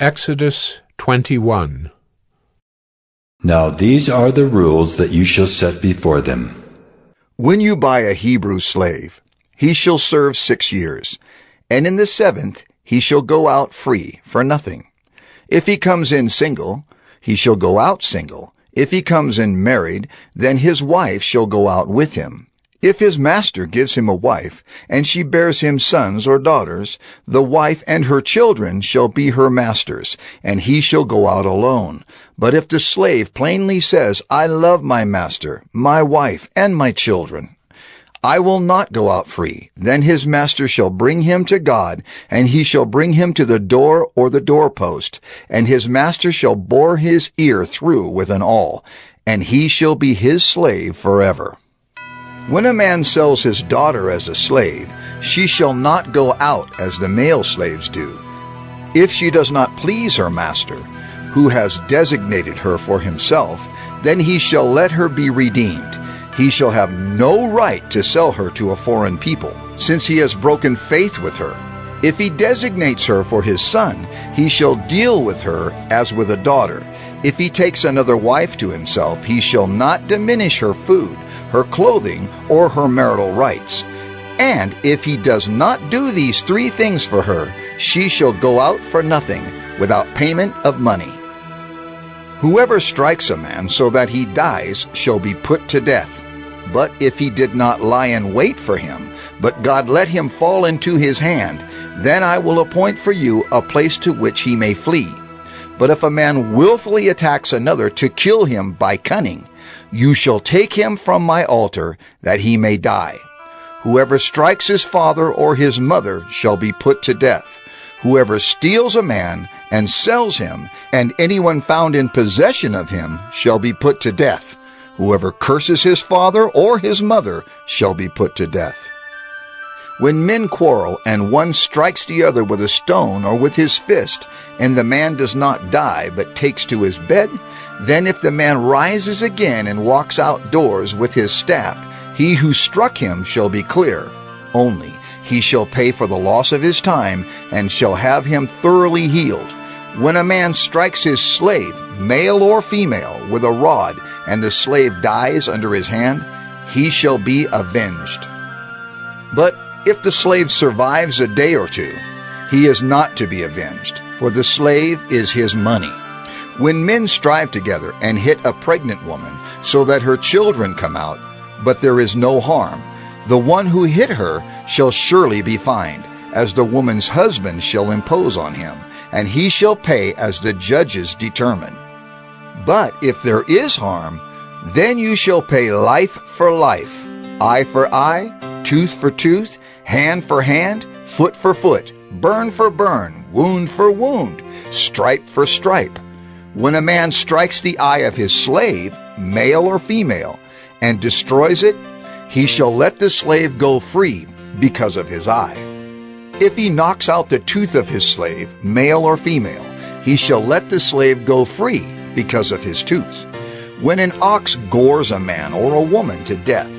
Exodus 21. Now these are the rules that you shall set before them. When you buy a Hebrew slave, he shall serve 6 years, and in the 7th he shall go out free for nothing. If he comes in single, he shall go out single. If he comes in married, then his wife shall go out with him. If his master gives him a wife, and she bears him sons or daughters, the wife and her children shall be her master's, and he shall go out alone. But if the slave plainly says, I love my master, my wife, and my children, I will not go out free, then his master shall bring him to God, and he shall bring him to the door or the doorpost, and his master shall bore his ear through with an awl, and he shall be his slave forever. When a man sells his daughter as a slave, she shall not go out as the male slaves do. If she does not please her master, who has designated her for himself, then he shall let her be redeemed. He shall have no right to sell her to a foreign people, since he has broken faith with her. If he designates her for his son, he shall deal with her as with a daughter. If he takes another wife to himself, he shall not diminish her food, her clothing, or her marital rights. And if he does not do these 3 things for her, she shall go out for nothing, without payment of money. Whoever strikes a man so that he dies shall be put to death. But if he did not lie in wait for him, but God let him fall into his hand, then I will appoint for you a place to which he may flee. But if a man willfully attacks another to kill him by cunning, you shall take him from my altar, that he may die. Whoever strikes his father or his mother shall be put to death. Whoever steals a man and sells him, and anyone found in possession of him, shall be put to death. Whoever curses his father or his mother shall be put to death. When men quarrel, and one strikes the other with a stone or with his fist, and the man does not die but takes to his bed, then if the man rises again and walks outdoors with his staff, he who struck him shall be clear. Only he shall pay for the loss of his time, and shall have him thoroughly healed. When a man strikes his slave, male or female, with a rod, and the slave dies under his hand, he shall be avenged. But if the slave survives a day or 2, he is not to be avenged, for the slave is his money. When men strive together and hit a pregnant woman, so that her children come out, but there is no harm, the one who hit her shall surely be fined, as the woman's husband shall impose on him, and he shall pay as the judges determine. But if there is harm, then you shall pay life for life, eye for eye, tooth for tooth, hand for hand, foot for foot, burn for burn, wound for wound, stripe for stripe. When a man strikes the eye of his slave, male or female, and destroys it, he shall let the slave go free because of his eye. If he knocks out the tooth of his slave, male or female, he shall let the slave go free because of his tooth. When an ox gores a man or a woman to death,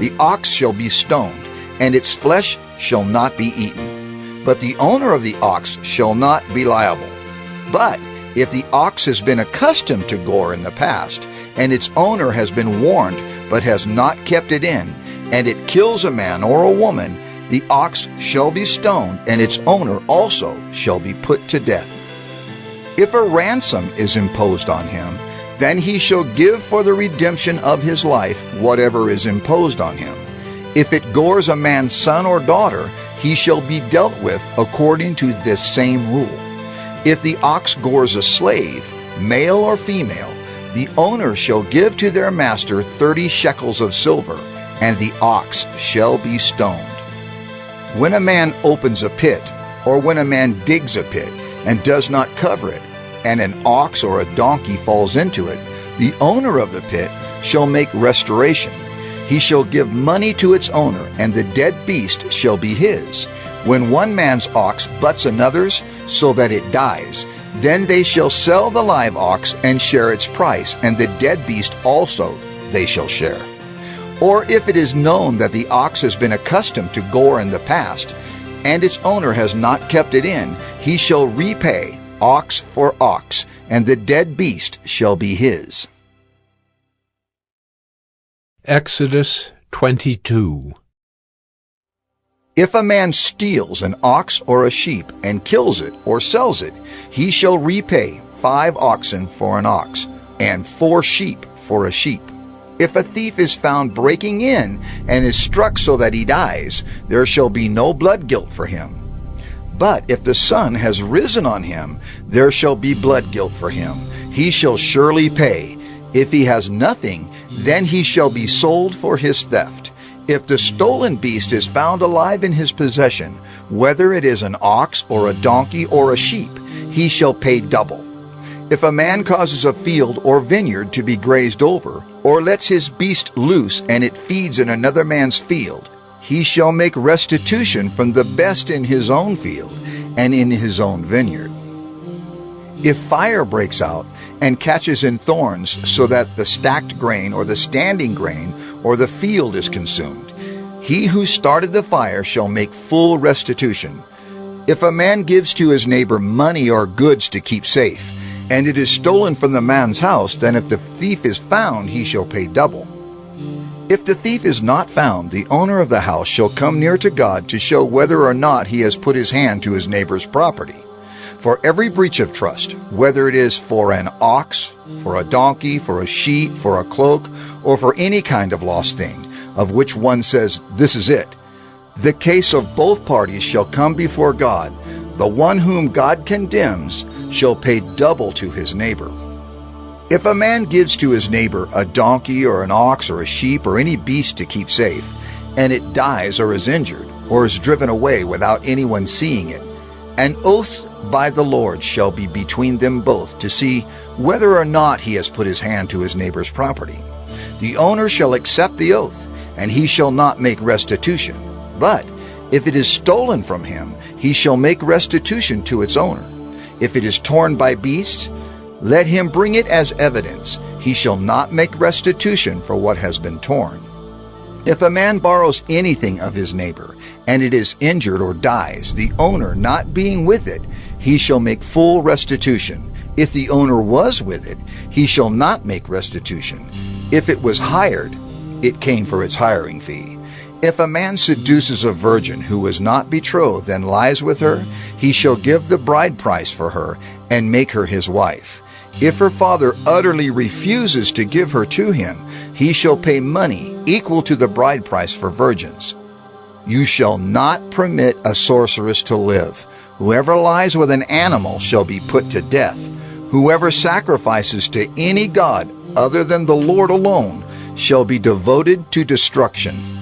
the ox shall be stoned, and its flesh shall not be eaten. But the owner of the ox shall not be liable. But if the ox has been accustomed to gore in the past, and its owner has been warned but has not kept it in, and it kills a man or a woman, the ox shall be stoned, and its owner also shall be put to death. If a ransom is imposed on him, then he shall give for the redemption of his life whatever is imposed on him. If it gores a man's son or daughter, he shall be dealt with according to this same rule. If the ox gores a slave, male or female, the owner shall give to their master 30 shekels of silver, and the ox shall be stoned. When a man opens a pit, or when a man digs a pit, and does not cover it, and an ox or a donkey falls into it, the owner of the pit shall make restoration. He shall give money to its owner, and the dead beast shall be his. When one man's ox butts another's so that it dies, then they shall sell the live ox and share its price, and the dead beast also they shall share. Or if it is known that the ox has been accustomed to gore in the past, and its owner has not kept it in, he shall repay ox for ox, and the dead beast shall be his. Exodus 22. If a man steals an ox or a sheep and kills it or sells it, he shall repay 5 oxen for an ox, and 4 sheep for a sheep. If a thief is found breaking in and is struck so that he dies, there shall be no blood guilt for him. But if the sun has risen on him, there shall be blood guilt for him. He shall surely pay. If he has nothing, then he shall be sold for his theft. If the stolen beast is found alive in his possession, whether it is an ox or a donkey or a sheep, he shall pay double. If a man causes a field or vineyard to be grazed over, or lets his beast loose and it feeds in another man's field, he shall make restitution from the best in his own field and in his own vineyard. If fire breaks out and catches in thorns so that the stacked grain or the standing grain or the field is consumed, he who started the fire shall make full restitution. If a man gives to his neighbor money or goods to keep safe, and it is stolen from the man's house, then if the thief is found, he shall pay double. If the thief is not found, the owner of the house shall come near to God to show whether or not he has put his hand to his neighbor's property. For every breach of trust, whether it is for an ox, for a donkey, for a sheep, for a cloak, or for any kind of lost thing, of which one says, "This is it," the case of both parties shall come before God. The one whom God condemns shall pay double to his neighbor. If a man gives to his neighbor a donkey or an ox or a sheep or any beast to keep safe, and it dies or is injured or is driven away without anyone seeing it, an oath by the Lord shall be between them both to see whether or not he has put his hand to his neighbor's property. The owner shall accept the oath, and he shall not make restitution. But if it is stolen from him, he shall make restitution to its owner. If it is torn by beasts, let him bring it as evidence. He shall not make restitution for what has been torn. If a man borrows anything of his neighbor, and it is injured or dies, the owner not being with it, he shall make full restitution. If the owner was with it, he shall not make restitution. If it was hired, it came for its hiring fee. If a man seduces a virgin who is not betrothed and lies with her, he shall give the bride price for her and make her his wife. If her father utterly refuses to give her to him, he shall pay money equal to the bride price for virgins. You shall not permit a sorceress to live. Whoever lies with an animal shall be put to death. Whoever sacrifices to any god other than the Lord alone shall be devoted to destruction.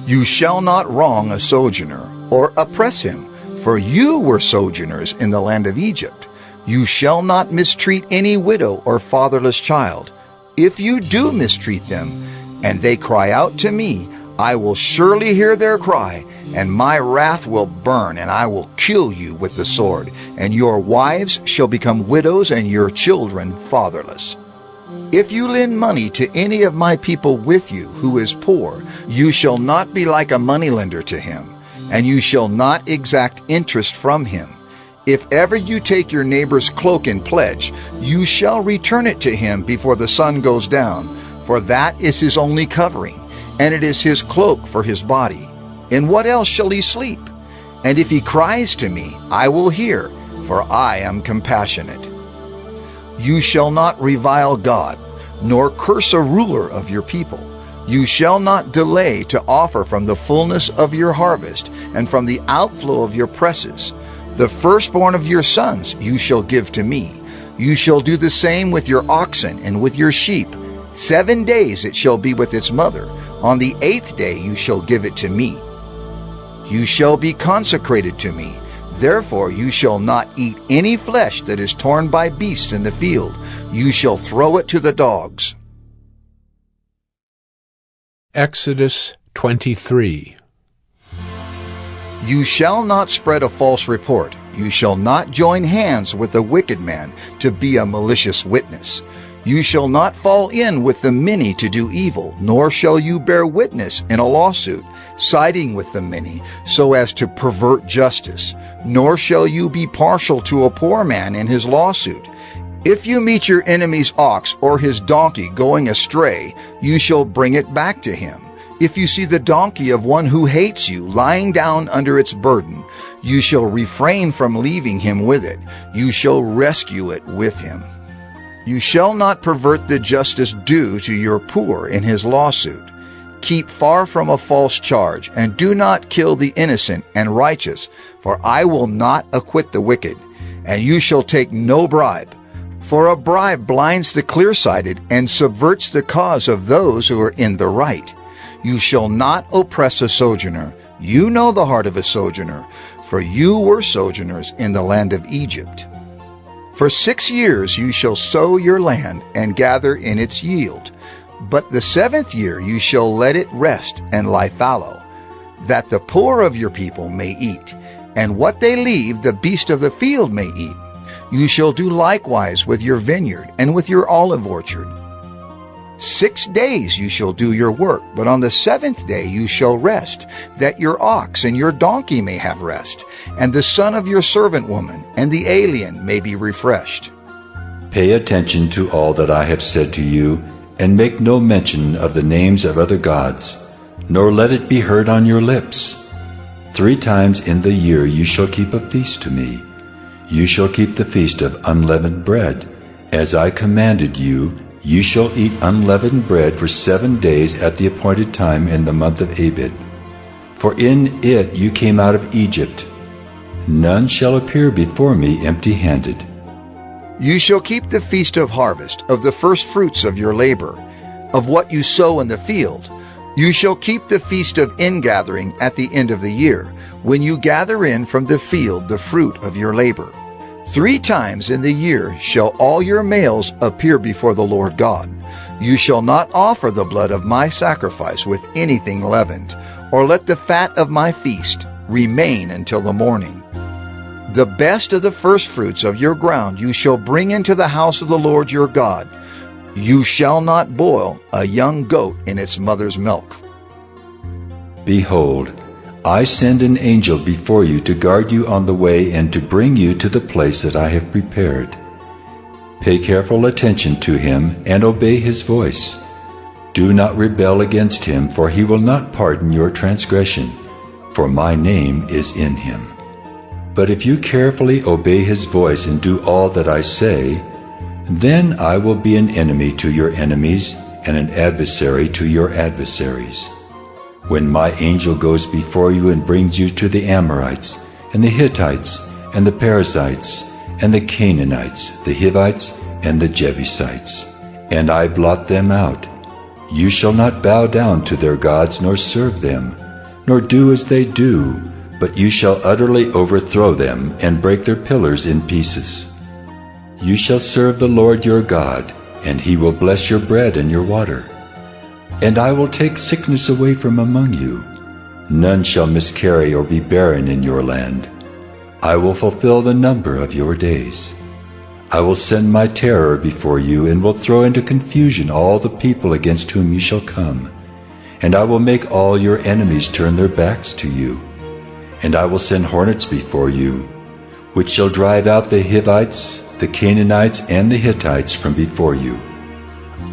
You shall not wrong a sojourner or oppress him, for you were sojourners in the land of Egypt. You shall not mistreat any widow or fatherless child. If you do mistreat them, and they cry out to me, I will surely hear their cry, and my wrath will burn, and I will kill you with the sword, and your wives shall become widows, and your children fatherless. If you lend money to any of my people with you who is poor, you shall not be like a moneylender to him, and you shall not exact interest from him. If ever you take your neighbor's cloak in pledge, you shall return it to him before the sun goes down, for that is his only covering, and it is his cloak for his body. In what else shall he sleep? And if he cries to me, I will hear, for I am compassionate. You shall not revile God, nor curse a ruler of your people. You shall not delay to offer from the fullness of your harvest, and from the outflow of your presses. The firstborn of your sons you shall give to me. You shall do the same with your oxen and with your sheep. 7 days it shall be with its mother. On the 8th day you shall give it to me. You shall be consecrated to me. Therefore you shall not eat any flesh that is torn by beasts in the field. You shall throw it to the dogs. Exodus 23. You shall not spread a false report. You shall not join hands with a wicked man to be a malicious witness. You shall not fall in with the many to do evil, nor shall you bear witness in a lawsuit, siding with the many, so as to pervert justice, nor shall you be partial to a poor man in his lawsuit. If you meet your enemy's ox or his donkey going astray, you shall bring it back to him. If you see the donkey of one who hates you lying down under its burden, you shall refrain from leaving him with it. You shall rescue it with him. You shall not pervert the justice due to your poor in his lawsuit. Keep far from a false charge, and do not kill the innocent and righteous, for I will not acquit the wicked, and you shall take no bribe. For a bribe blinds the clear-sighted and subverts the cause of those who are in the right. You shall not oppress a sojourner. You know the heart of a sojourner, for you were sojourners in the land of Egypt. For 6 years you shall sow your land and gather in its yield. But the 7th year you shall let it rest and lie fallow, that the poor of your people may eat, and what they leave the beast of the field may eat. You shall do likewise with your vineyard and with your olive orchard. 6 days you shall do your work, but on the 7th day you shall rest, that your ox and your donkey may have rest, and the son of your servant woman and the alien may be refreshed. Pay attention to all that I have said to you, and make no mention of the names of other gods, nor let it be heard on your lips. 3 times in the year you shall keep a feast to me. You shall keep the feast of unleavened bread. As I commanded you, you shall eat unleavened bread for 7 days at the appointed time in the month of Abib. For in it you came out of Egypt. None shall appear before me empty-handed. You shall keep the feast of harvest, of the first fruits of your labor, of what you sow in the field. You shall keep the feast of ingathering at the end of the year, when you gather in from the field the fruit of your labor. 3 times in the year shall all your males appear before the Lord God. You shall not offer the blood of my sacrifice with anything leavened, or let the fat of my feast remain until the morning. The best of the firstfruits of your ground you shall bring into the house of the Lord your God. You shall not boil a young goat in its mother's milk. Behold, I send an angel before you to guard you on the way and to bring you to the place that I have prepared. Pay careful attention to him and obey his voice. Do not rebel against him, for he will not pardon your transgression, for my name is in him. But if you carefully obey his voice and do all that I say, then I will be an enemy to your enemies and an adversary to your adversaries. When my angel goes before you and brings you to the Amorites, and the Hittites, and the Perizzites, and the Canaanites, the Hivites, and the Jebusites, and I blot them out, you shall not bow down to their gods nor serve them, nor do as they do, but you shall utterly overthrow them and break their pillars in pieces. You shall serve the Lord your God, and he will bless your bread and your water. And I will take sickness away from among you. None shall miscarry or be barren in your land. I will fulfill the number of your days. I will send my terror before you, and will throw into confusion all the people against whom you shall come. And I will make all your enemies turn their backs to you. And I will send hornets before you, which shall drive out the Hivites, the Canaanites, and the Hittites from before you.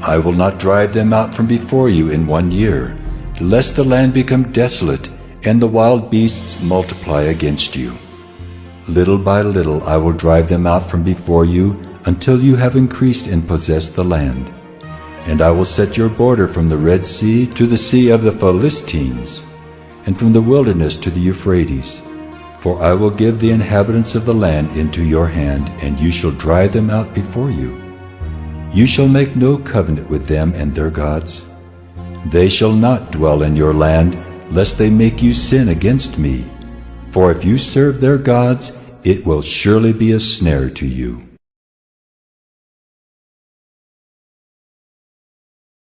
I will not drive them out from before you in 1 year, lest the land become desolate, and the wild beasts multiply against you. Little by little I will drive them out from before you, until you have increased and possessed the land. And I will set your border from the Red Sea to the Sea of the Philistines, and from the wilderness to the Euphrates. For I will give the inhabitants of the land into your hand, and you shall drive them out before you. You shall make no covenant with them and their gods. They shall not dwell in your land, lest they make you sin against me. For if you serve their gods, it will surely be a snare to you.